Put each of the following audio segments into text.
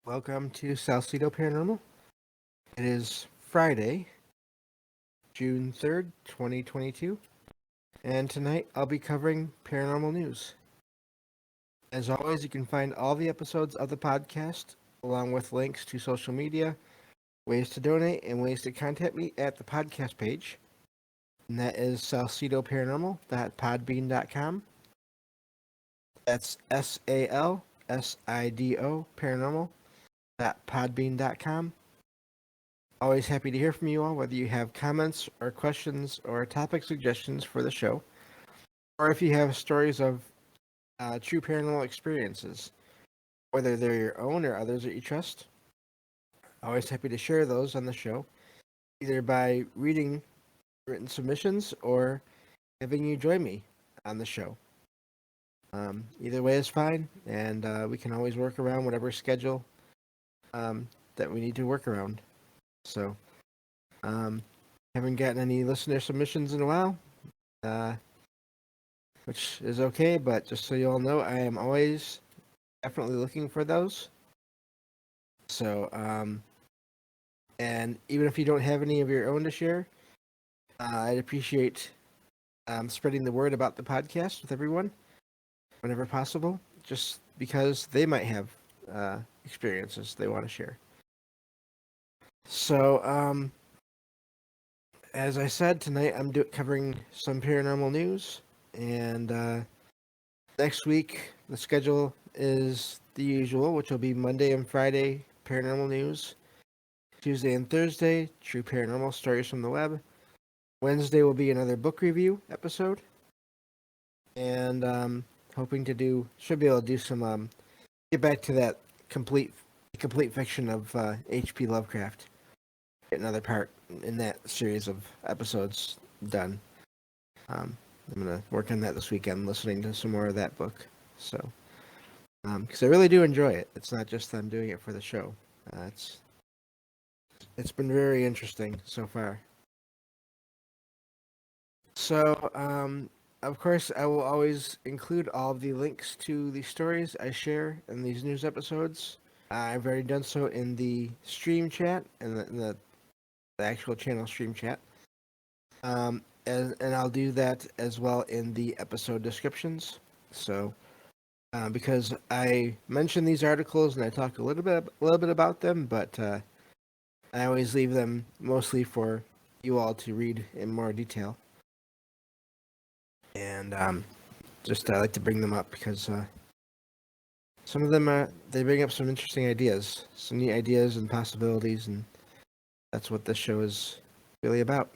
Welcome to Salcedo Paranormal. It is Friday, June 3rd, 2022, and tonight I'll be covering paranormal news. As always, you can find all the episodes of the podcast, along with links to social media, ways to donate, and ways to contact me at the podcast page. And that is salcedoparanormal.podbean.com. That's SALSIDO paranormal.podbean.com. Always happy to hear from you all, whether you have comments or questions or topic suggestions for the show, or if you have stories of true paranormal experiences, whether they're your own or others that you trust. Always happy to share those on the show, either by reading written submissions or having you join me on the show. Either way is fine, and we can always work around whatever schedule that we need to work around. So, haven't gotten any listener submissions in a while, which is okay, but just so you all know, I am always definitely looking for those. So, and even if you don't have any of your own to share, I'd appreciate spreading the word about the podcast with everyone whenever possible, just because they might have experiences they want to share. So, as I said, tonight I'm covering some paranormal news, and next week the schedule is the usual, which will be Monday and Friday paranormal news, Tuesday and Thursday true paranormal stories from the web. Wednesday will be another book review episode, and hoping to should be able to do some get back to that complete fiction of H.P. Lovecraft. Get another part in that series of episodes done. I'm gonna work on that this weekend, listening to some more of that book. So, because I really do enjoy it. It's not just I'm doing it for the show. It's been very interesting so far. So, of course, I will always include all of the links to the stories I share in these news episodes. I've already done so in the stream chat and the actual channel stream chat. And I'll do that as well in the episode descriptions. So, because I mention these articles and I talk a little bit about them, but I always leave them mostly for you all to read in more detail. And just I like to bring them up because some of them they bring up some interesting ideas, some neat ideas and possibilities, and that's what this show is really about.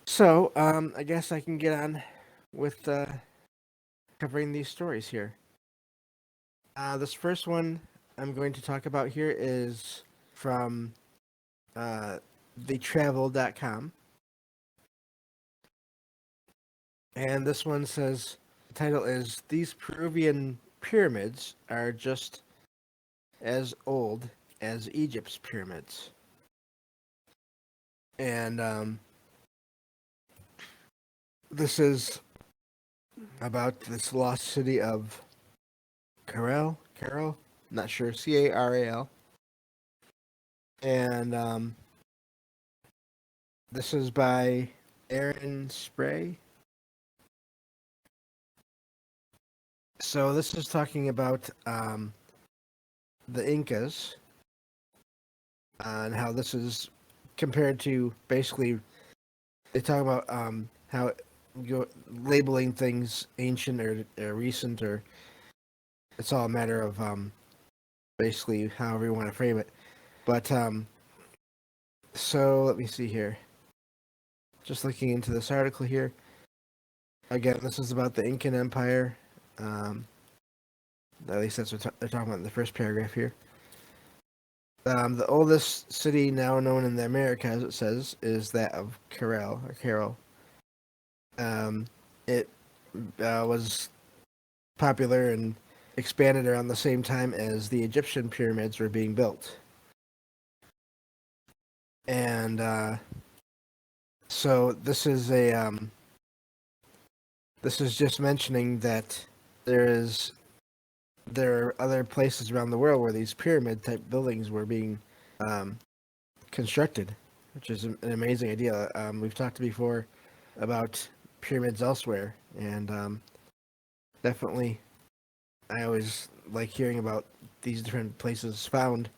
So, I guess I can get on with covering these stories here. This first one I'm going to talk about here is from thetravel.com. And this one says, the title is, "These Peruvian Pyramids are just as old as Egypt's pyramids." And this is about this lost city of Carol, not sure, Caral. And this is by Aaron Spray. So this is talking about the Incas and how this is compared to, basically, they talk about how labeling things ancient or recent, or it's all a matter of basically however you want to frame it. But so let me see here. Just looking into this article here. Again, this is about the Incan Empire. At least that's what they're talking about in the first paragraph here. The oldest city now known in the Americas, it says, is that of Carol. It was popular and expanded around the same time as the Egyptian pyramids were being built. And so this is this is just mentioning that there is there are other places around the world where these pyramid type buildings were being um, constructed, which is an amazing idea. We've talked before about pyramids elsewhere, and definitely I always like hearing about these different places found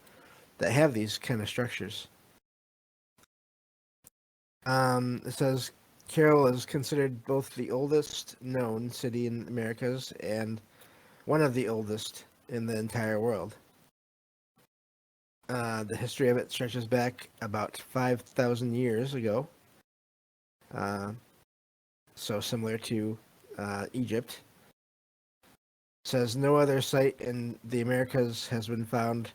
that have these kind of structures. It says Carroll is considered both the oldest known city in the Americas and one of the oldest in the entire world. The history of it stretches back about 5,000 years ago, uh, so similar to Egypt. It says no other site in the Americas has been found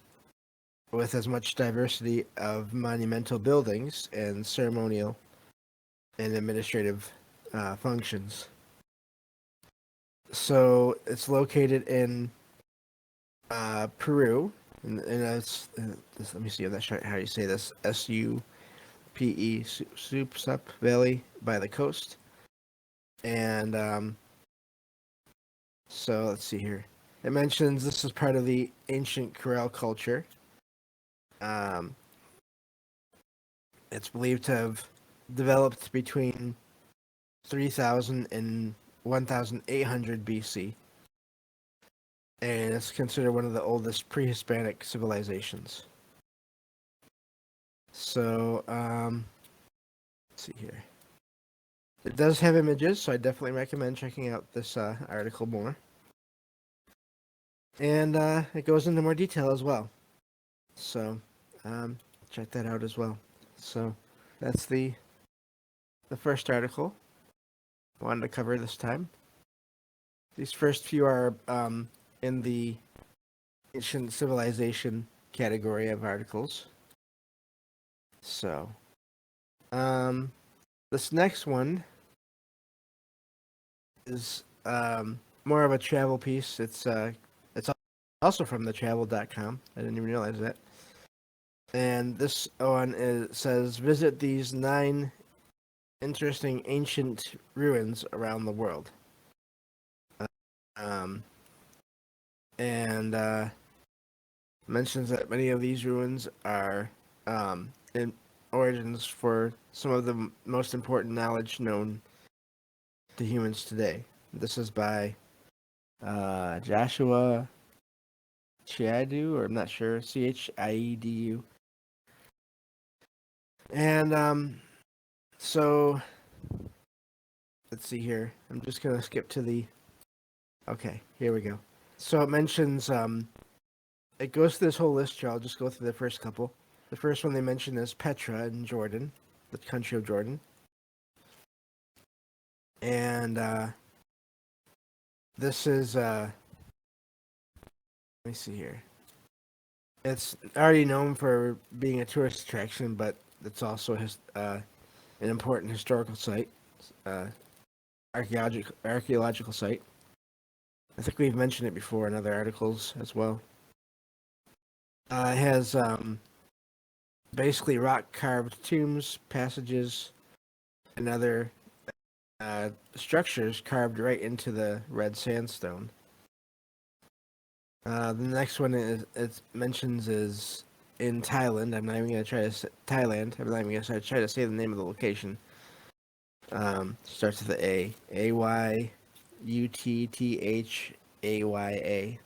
with as much diversity of monumental buildings and ceremonial and administrative functions. So it's located in Peru, and it's let me see if that's how you say this. Supe, Sup Valley by the coast, and so let's see here. It mentions this is part of the ancient Corral culture. Um, it's believed to have developed between 3000 and 1800 BC, and it's considered one of the oldest pre-Hispanic civilizations. So, let's see here. It does have images, so I definitely recommend checking out this article more. And it goes into more detail as well. So, check that out as well. So, that's the first article I wanted to cover this time. These first few are in the ancient civilization category of articles. So, this next one is more of a travel piece. It's also from thetravel.com. I didn't even realize that. And this one says visit these 9 interesting ancient ruins around the world. And mentions that many of these ruins are in origins for some of the most important knowledge known to humans today. This is by Joshua Chiadu, or I'm not sure, Chiedu. And so let's see here. I'm just gonna skip to the. Okay, here we go. So it mentions it goes through this whole list here. I'll just go through the first couple. The first one they mention is Petra in Jordan, the country of Jordan. And this is let me see here. It's already known for being a tourist attraction, but it's also an important historical site, archaeological site. I think we've mentioned it before in other articles as well. It has basically rock-carved tombs, passages, and other structures carved right into the red sandstone. The next one it mentions is in Thailand. I'm not even going to try to say Thailand. I'm not even going to try to say the name of the location. Starts with the A. Ayutthaya.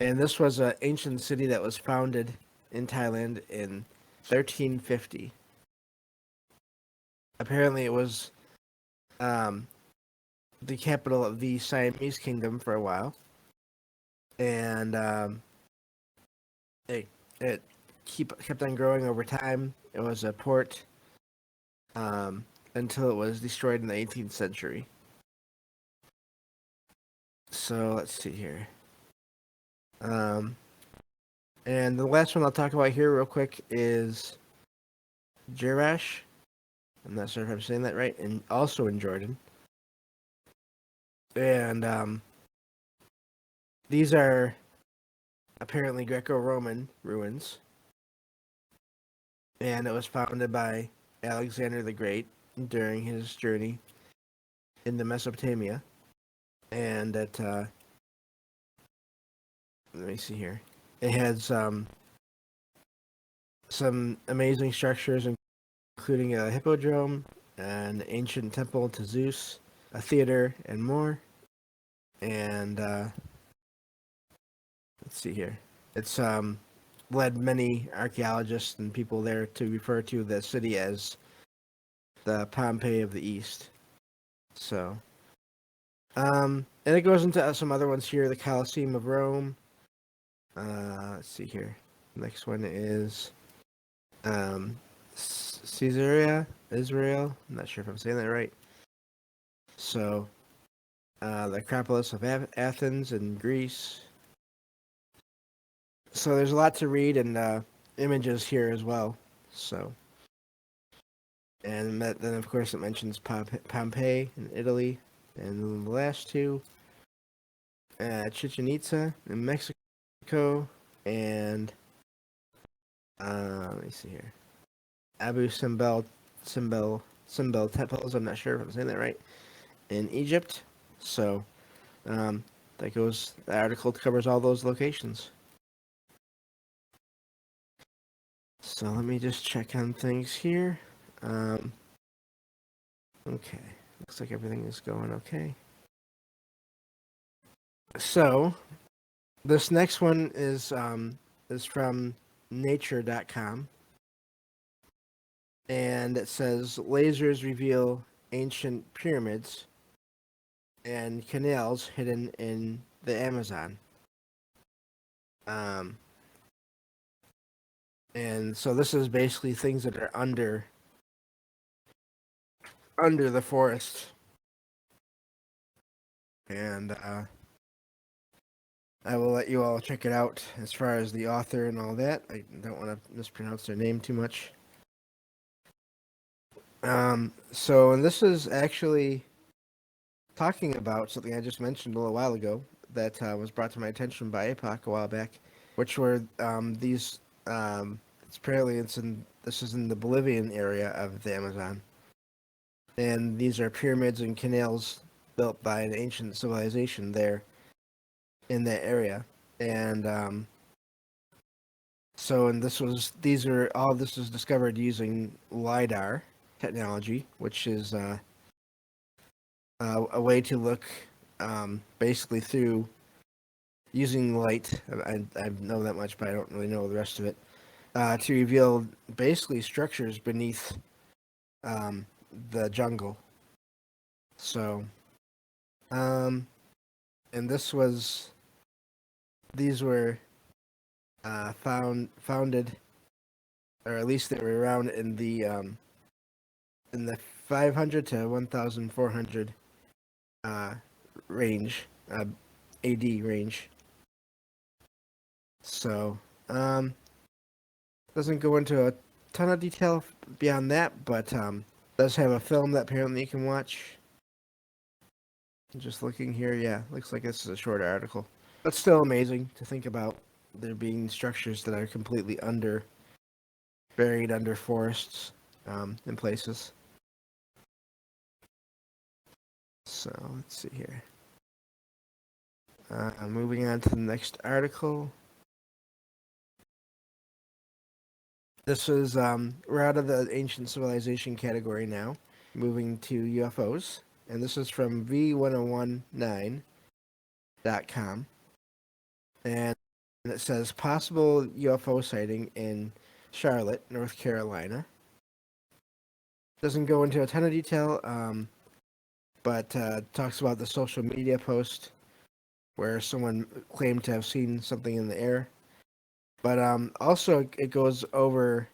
And this was an ancient city that was founded in Thailand in 1350. Apparently, it was the capital of the Siamese Kingdom for a while, and it kept on growing over time. It was a port until it was destroyed in the 18th century. So let's see here. And the last one I'll talk about here real quick is Jerash. I'm not sure if I'm saying that right, and also in Jordan. And these are apparently Greco-Roman ruins, and it was founded by Alexander the Great during his journey into Mesopotamia, and it let me see here. It has some amazing structures, including a hippodrome, an ancient temple to Zeus, a theater, and more. And let's see here. It's led many archaeologists and people there to refer to the city as the Pompeii of the East. So, and it goes into some other ones here. The Colosseum of Rome. Let's see here. Next one is Caesarea, Israel. I'm not sure if I'm saying that right. So, the Acropolis of Athens in Greece. So there's a lot to read and images here as well. So, and then of course it mentions Pompeii in Italy, and then the last two, Chichen Itza in Mexico, and let me see here, Abu Simbel temples. I'm not sure if I'm saying that right, in Egypt. So, that goes. The article covers all those locations. So let me just check on things here. Okay, looks like everything is going okay. So this next one is from nature.com, and it says lasers reveal ancient pyramids and canals hidden in the Amazon. And so this is basically things that are under the forest. And I will let you all check it out as far as the author and all that. I don't want to mispronounce their name too much. So, and this is actually talking about something I just mentioned a little while ago that was brought to my attention by APOC a while back, which were these. This is in the Bolivian area of the Amazon, and these are pyramids and canals built by an ancient civilization there in that area, and so and this was discovered using LiDAR technology, which is a way to look basically through using light. I know that much, but I don't really know the rest of it. To reveal basically structures beneath the jungle. So, and these were founded, or at least they were around in the 500 to 1,400 range, AD range. So, doesn't go into a ton of detail beyond that, but does have a film that apparently you can watch. Just looking here, yeah, looks like this is a short article. But still amazing to think about there being structures that are completely buried under forests in places. So let's see here. Moving on to the next article. This is we're out of the ancient civilization category now, moving to UFOs, and this is from V1019.com, and it says possible UFO sighting in Charlotte, North Carolina. Doesn't go into a ton of detail, but talks about the social media post where someone claimed to have seen something in the air. But also it goes over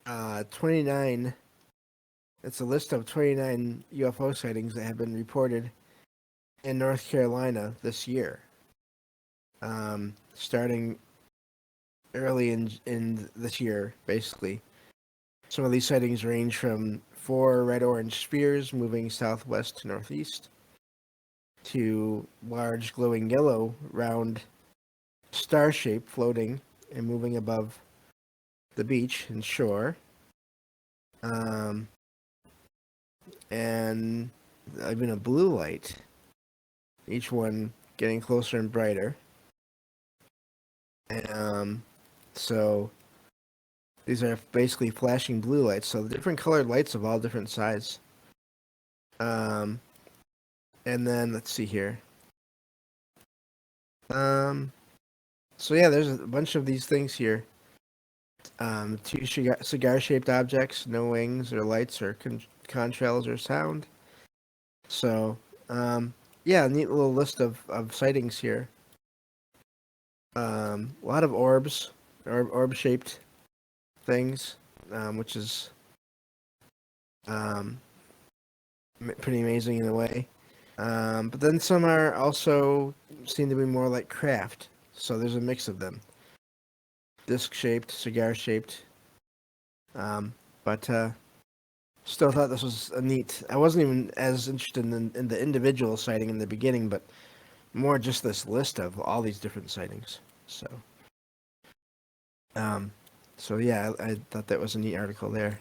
29. It's a list of 29 UFO sightings that have been reported in North Carolina this year, starting early in this year, basically. Some of these sightings range from 4 red-orange spheres moving southwest to northeast to large glowing yellow round star shape floating and moving above the beach and shore. And even a blue light, each one getting closer and brighter. So these are basically flashing blue lights. So different colored lights of all different size. And then let's see here. So yeah, there's a bunch of these things here. Two cigar-shaped objects, no wings or lights or contrails or sound. So, yeah, neat little list of sightings here. A lot of orbs, orb-shaped things, which is pretty amazing in a way. But then some are also seem to be more like craft. So there's a mix of them. Disc-shaped, cigar-shaped. But still thought this was a neat. I wasn't even as interested in the individual sighting in the beginning, but more just this list of all these different sightings. So, um, so yeah, I thought that was a neat article there.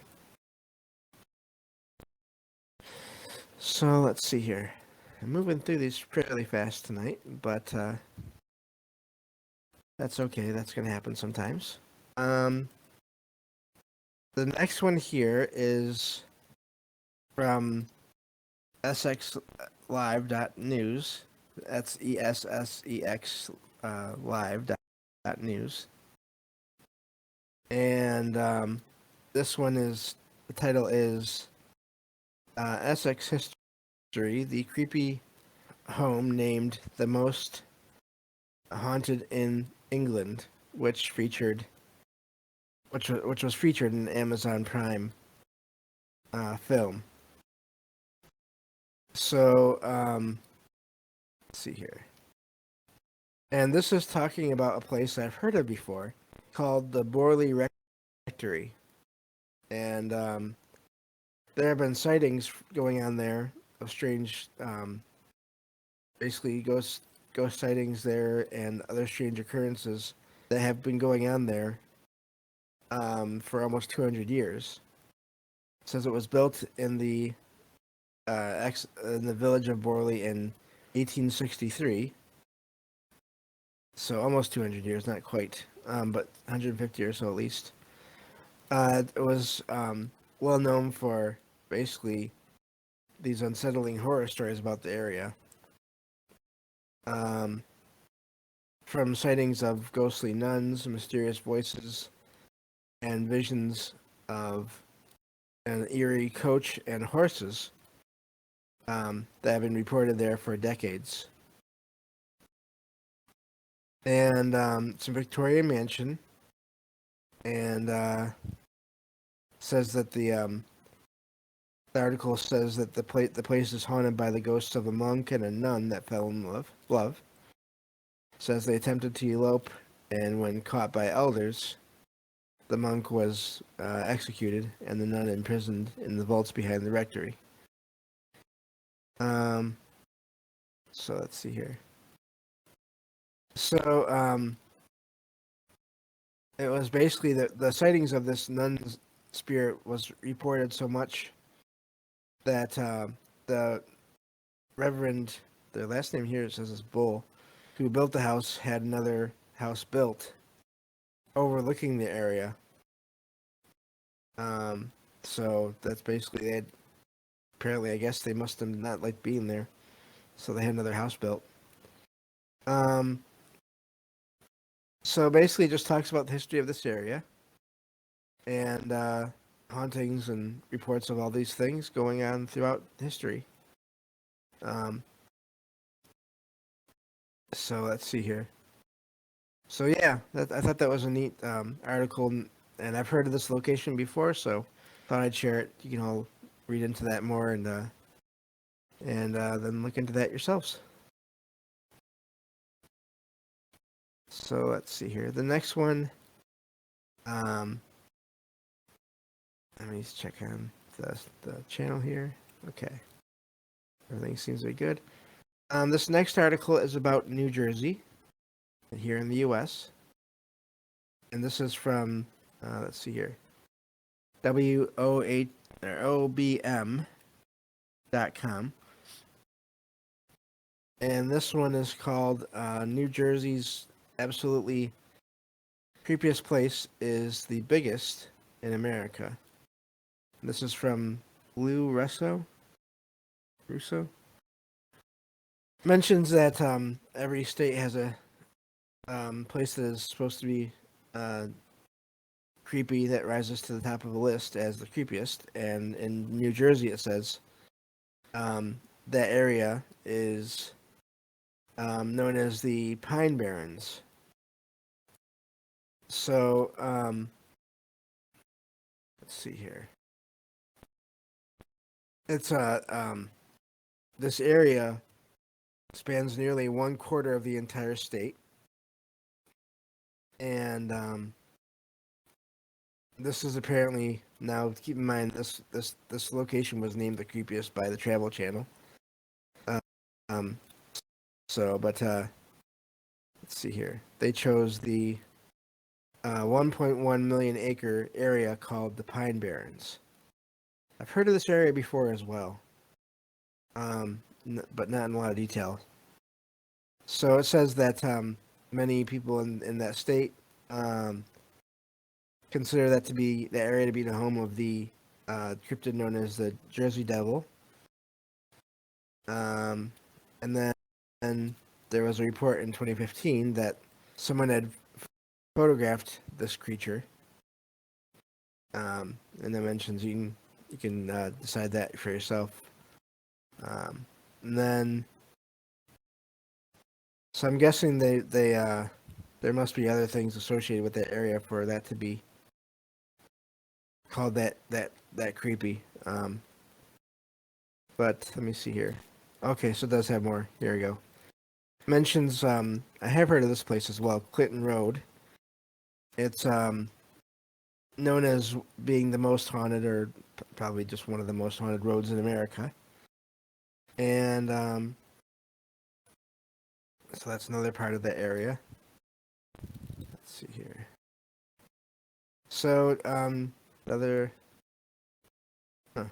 So let's see here. I'm moving through these fairly fast tonight, but that's okay. That's gonna happen sometimes. The next one here is from Essex Live.news. That's ESSEX Live.news. And this one is, the title is Essex History, the creepy home named the most haunted in England, which was featured in an Amazon Prime film. So, let's see here. And this is talking about a place I've heard of before called the Borley Rectory. And there have been sightings going on there of strange, basically ghost sightings there and other strange occurrences that have been going on there for almost 200 years. It says it was built in the village of Borley in 1863. So almost 200 years, not quite, but 150 or so at least. It was well known for basically these unsettling horror stories about the area. From sightings of ghostly nuns, mysterious voices, and visions of an eerie coach and horses that have been reported there for decades. And it's a Victorian mansion, and says that the article says that the place is haunted by the ghosts of a monk and a nun that fell in love. Says they attempted to elope, and when caught by elders, the monk was executed and the nun imprisoned in the vaults behind the rectory. So let's see here. So it was basically the sightings of this nun's spirit was reported so much that the Reverend, their last name here it says is Bull, who built the house, had another house built overlooking the area. So that's basically it. Apparently, I guess they must have not liked being there, so they had another house built. So basically, it just talks about the history of this area and hauntings and reports of all these things going on throughout history. So let's see here. So yeah, I thought that was a neat article, and I've heard of this location before, so thought I'd share it. You can all read into that more and then look into that yourselves. So let's see here. The next one, let me just check on the channel here. Okay, everything seems to be good. This next article is about New Jersey, here in the U.S., and this is from let's see here, OBM.com. And this one is called New Jersey's absolutely creepiest place is the biggest in America. This is from Lou Russo mentions that every state has a place that is supposed to be uh, creepy that rises to the top of the list as the creepiest. And in New Jersey, it says that area is known as the Pine Barrens. So let's see here. It's this area spans nearly 1/4 of the entire state, and this is apparently now. Keep in mind this location was named the creepiest by the Travel Channel. Um, but let's see here. They chose the 1.1 million acre area called the Pine Barrens. I've heard of this area before as well, but not in a lot of detail. So it says that many people in that state consider that area to be the home of the cryptid known as the Jersey Devil. And then there was a report in 2015 that someone had photographed this creature. And it mentions you can decide that for yourself. And then, so I'm guessing they there must be other things associated with that area for that to be called that creepy. But let me see here. Okay, so it does have more. Here we go. Mentions I have heard of this place as well, Clinton Road. It's known as being the most haunted, or probably just one of the most haunted roads in America. And so that's another part of the area. Let's see here. So other. Huh.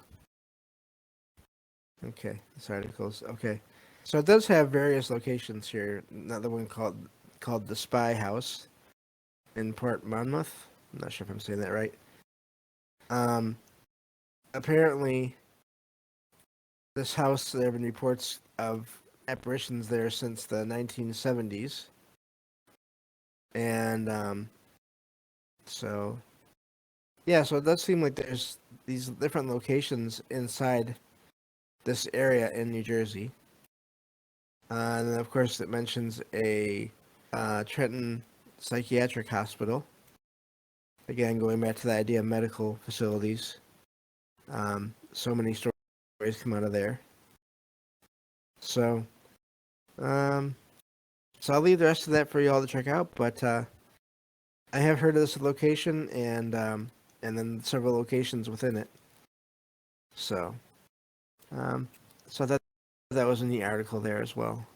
Okay, this article's okay. So it does have various locations here. Another one called the Spy House in Port Monmouth. I'm not sure if I'm saying that right. Apparently, this house, there have been reports of apparitions there since the 1970s. And so it does seem like there's these different locations inside this area in New Jersey. And then, of course, it mentions a Trenton Psychiatric Hospital. Again, going back to the idea of medical facilities. So many stories come out of there. So, I'll leave the rest of that for you all to check out. But I have heard of this location and then several locations within it. So, that was in the article there as well.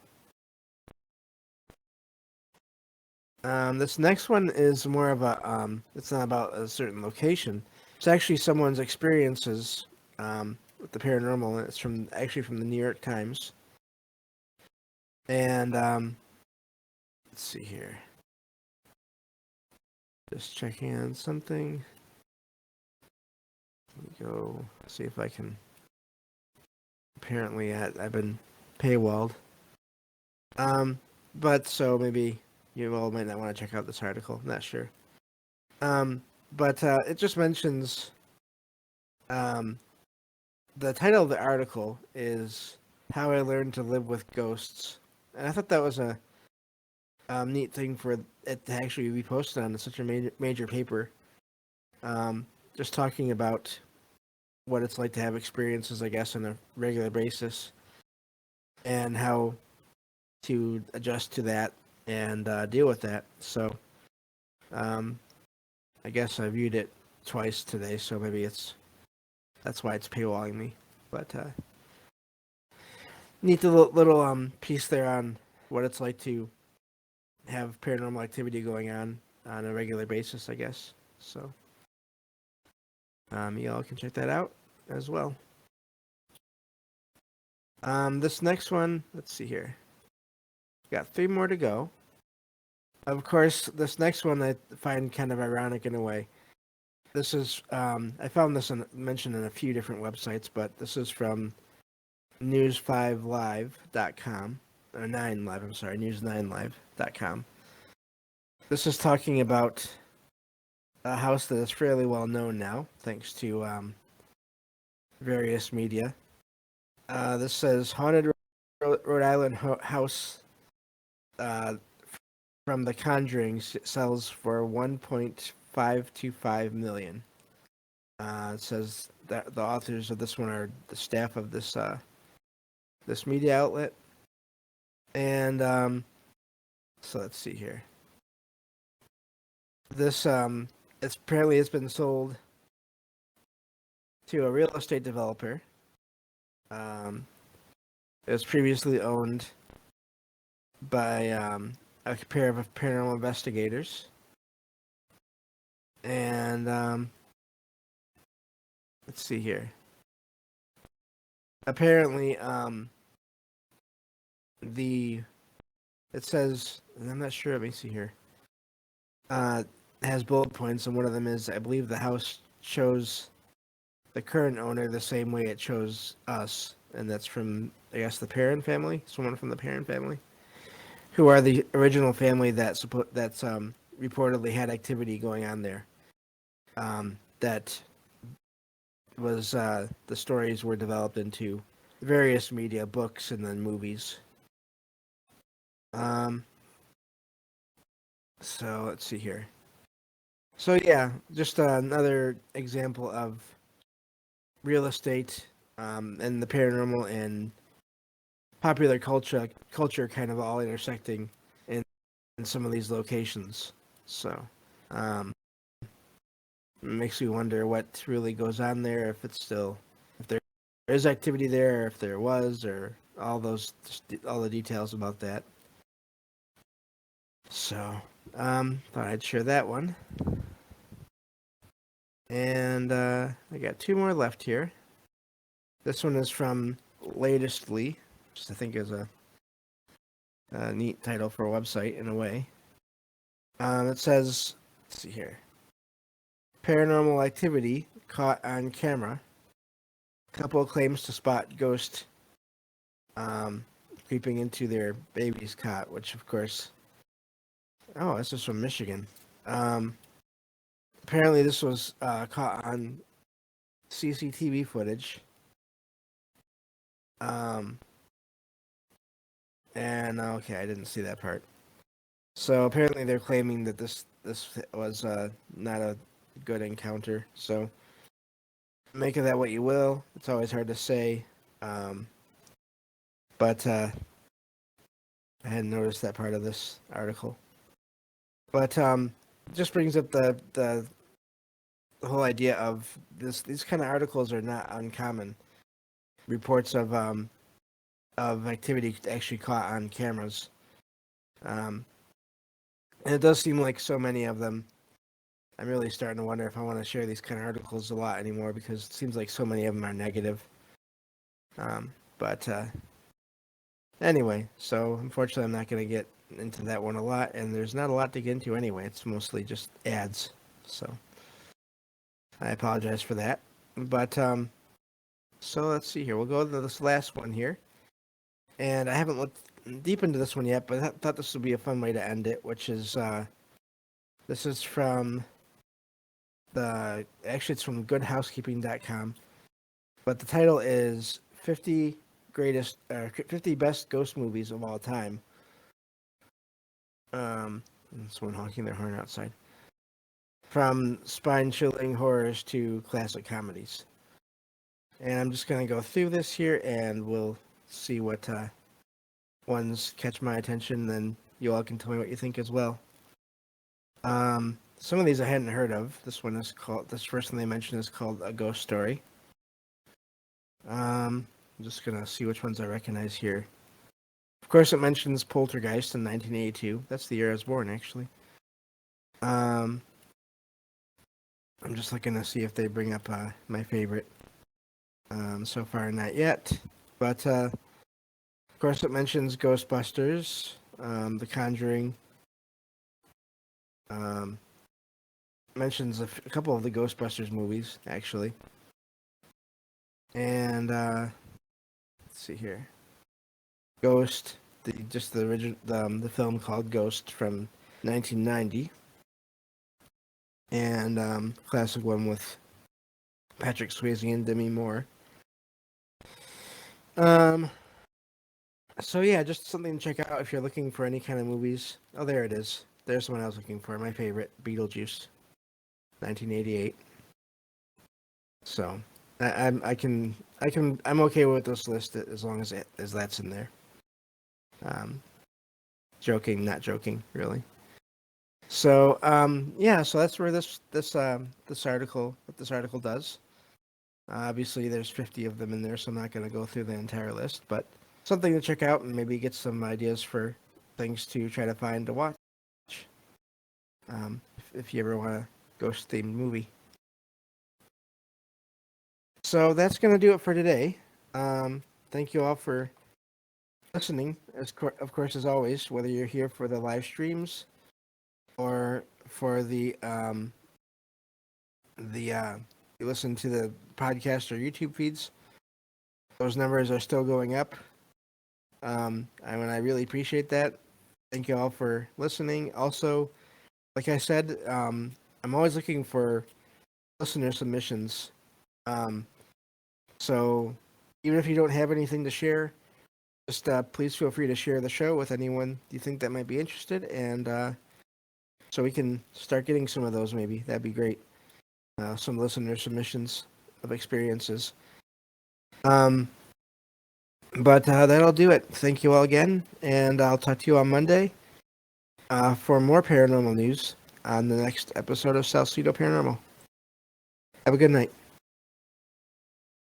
This next one is more of a it's not about a certain location. It's actually someone's experiences with the paranormal. It's from the New York Times. And let's see here. Just checking on something. Let me go see if I can. Apparently, I've been paywalled. But so maybe you all might not want to check out this article. I'm not sure. But it just mentions. The title of the article is "How I Learned to Live with Ghosts," and I thought that was a neat thing for it to actually be posted on such a major paper. Just talking about what it's like to have experiences, I guess, on a regular basis, and how to adjust to that and deal with that. So, I guess I viewed it twice today, so maybe that's why it's paywalling me. But neat little piece there on what it's like to have paranormal activity going on a regular basis, I guess. So y'all can check that out as well. This next one, let's see here. Got 3 more to go. Of course, this next one I find kind of ironic in a way. This is I found this mentioned in a few different websites, but this is from news5live.com or 9live. I'm sorry, news9live.com. This is talking about a house that is fairly well known now, thanks to various media. This says haunted Rhode Island house from The Conjuring sells for 1.525 million. It says that the authors of this one are the staff of this media outlet, and so let's see here. This it's been sold to a real estate developer. It was previously owned by a pair of paranormal investigators, and let's see here. Apparently, it says, and I'm not sure. Let me see here. Has bullet points, and one of them is, I believe, the house chose the current owner the same way it chose us, and that's from, I guess, the Perrin family. Someone from the Perrin family, who are the original family that's reportedly had activity going on there. That was the stories were developed into various media, books, and then movies. So let's see here. So yeah, just another example of real estate and the paranormal and popular culture kind of all intersecting in some of these locations. So it makes me wonder what really goes on there, if there is activity there, or if there was, or all the details about that. So thought I'd share that one. And I got two more left here. This one is from Latestly, which I think is a neat title for a website in a way. It says, let's see here, paranormal activity caught on camera. Couple claims to spot ghost creeping into their baby's cot, which of course, this is from Michigan. Apparently this was caught on CCTV footage. And okay, I didn't see that part. So apparently they're claiming that this was not a good encounter. So make of that what you will. It's always hard to say. But I hadn't noticed that part of this article. But just brings up the whole idea of these kind of articles are not uncommon. Reports of activity actually caught on cameras. And it does seem like so many of them, I'm really starting to wonder if I want to share these kind of articles a lot anymore, because it seems like so many of them are negative. But anyway, so unfortunately I'm not going to get into that one a lot, and there's not a lot to get into anyway. It's mostly just ads. So I apologize for that. But so let's see here. We'll go to this last one here. And I haven't looked deep into this one yet, but I thought this would be a fun way to end it, which is this is from it's from goodhousekeeping.com, but the title is 50 best ghost movies of all time. Someone honking their horn outside. From spine-chilling horrors to classic comedies. And I'm just going to go through this here, and we'll see what ones catch my attention, then you all can tell me what you think as well. Some of these I hadn't heard of. This first one they mentioned is called A Ghost Story. I'm just going to see which ones I recognize here. Of course, it mentions Poltergeist in 1982. That's the year I was born, actually. I'm just looking to see if they bring up my favorite. So far, not yet. But, of course, it mentions Ghostbusters, The Conjuring, Mentions a couple of the Ghostbusters movies, actually. And let's see here. Ghost, the original, the film called Ghost from 1990, and classic one with Patrick Swayze and Demi Moore. So yeah, just something to check out if you're looking for any kind of movies. Oh, there it is. There's one I was looking for. My favorite, Beetlejuice, 1988. So I'm okay with this list as long as that's in there. Joking, not joking, really. So yeah, so that's where this article does. Obviously, there's 50 of them in there, so I'm not going to go through the entire list, but something to check out and maybe get some ideas for things to try to find to watch. If you ever want a ghost themed movie. So that's going to do it for today. Thank you all for listening. Of course, as always, whether you're here for the live streams or for the you listen to the podcast or YouTube feeds, those numbers are still going up. I really appreciate that. Thank you all for listening. Also, like I said, I'm always looking for listener submissions. So even if you don't have anything to share, just please feel free to share the show with anyone you think that might be interested, and so we can start getting some of those. Maybe that'd be great. Some listener submissions of experiences. But that'll do it. Thank you all again, and I'll talk to you on Monday for more paranormal news on the next episode of Salcedo Paranormal. Have a good night.